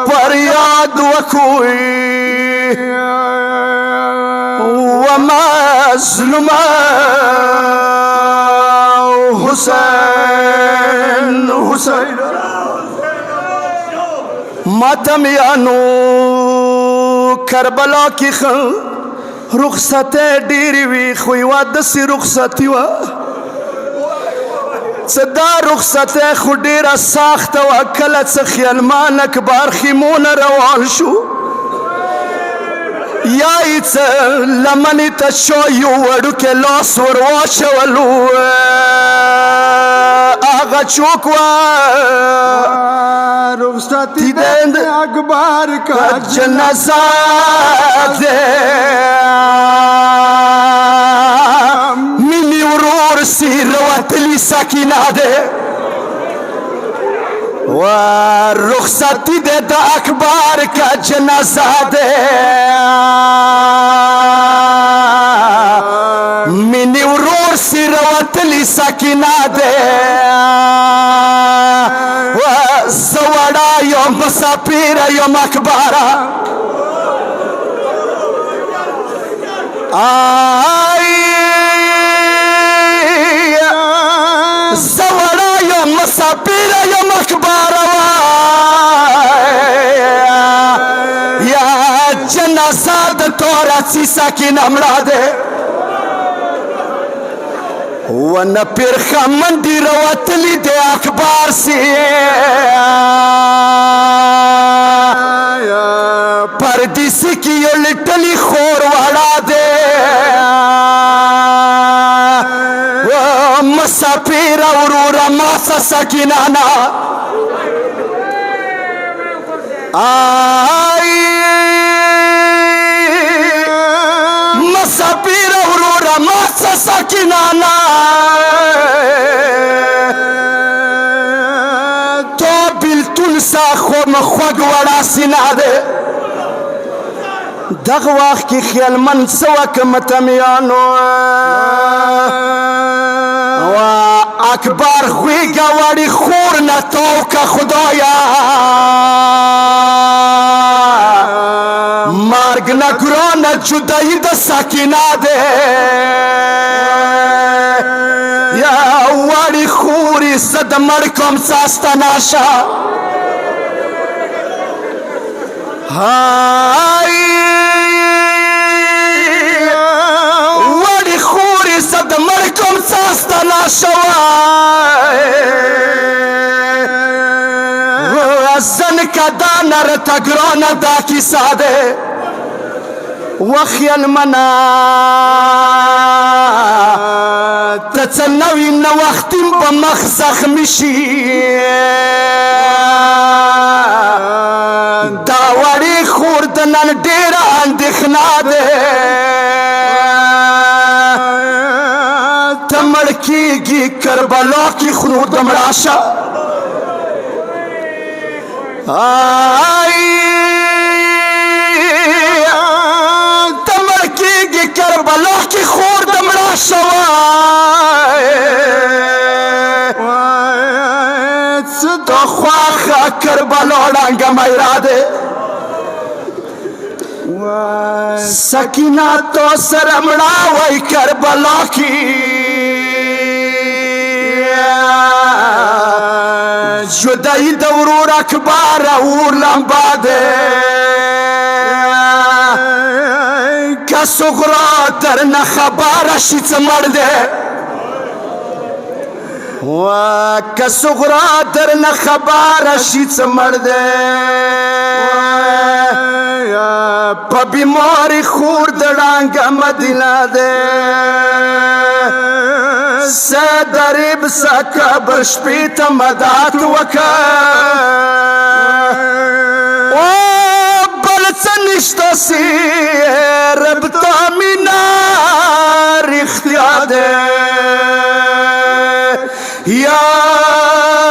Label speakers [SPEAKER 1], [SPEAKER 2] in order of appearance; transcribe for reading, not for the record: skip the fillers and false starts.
[SPEAKER 1] فریاد وکوی ومظلوم حسین حسین ماتمیانو کربلا کی رخصت ډیری وی خو یوه داسې رخصتي وه څه دا رخصت خو ډیره سخته وه کله څه خیالمان اکبر خیمونه روان شو یا یې څه لمنې ته شو یو وړوکی لاس ور واچولو هغه چوک وه
[SPEAKER 2] رخصتی د اکبر کا
[SPEAKER 1] جنازه ده مینې ورور سیر وتلي سکینه ده و رخصتی ده د اکبر کا جنازه ده مینې ورور سیر وتلي سکینه ده زوړا یم مسافر یم اکبره زوړا یم مسافر یم اکبره یا جنازه د توره سیسه کې نمړه ده ونه پیرخه منډې راوتلي د اکبر سي پردیسي کې یو لټلي خور وړه ده مسافر وروره ماسه سکینه نه مسافر وروره ماسه سکینه نه تو بیلتون سا خوم خوږ وړه سینه ده دغه وخت کې خیالمند څه وکړه متمیانو اکبر غویږه وړې خور نه تاو که خدایا مرګ نه ګرانه جدایي د سکینه ده یا وړې خورې زه د مړ کوم څاسته نشه وړې خورې زه د مړ کوم څاسته نشه زن که دا نه راته ګرانه دا کیسه ده وخیالمنه ته څه نوي نوښتیم په مخ زخمي شي دا وړې خور د نن ډېره اندېښنه ده ته مړ کېږي کربلا کې خرو د مړاشه ته مړ کېږي کربلا کې خور د مړه شوه د خواښه کربلا ړنګه میرا ده سکینه تو سره مړه وی کربلا کې جدایي د ورور اکبر اور لمبه ده که صغرا در نه خبره شي څه مړ ده که صغرا در نه خبره شي څه مړ ده په بیماري خور د ړانګه مدینه ده سدرب سکبر شپې ته مدات وکړه بل څه نشته سي رب ته مینا رښتیا ده یا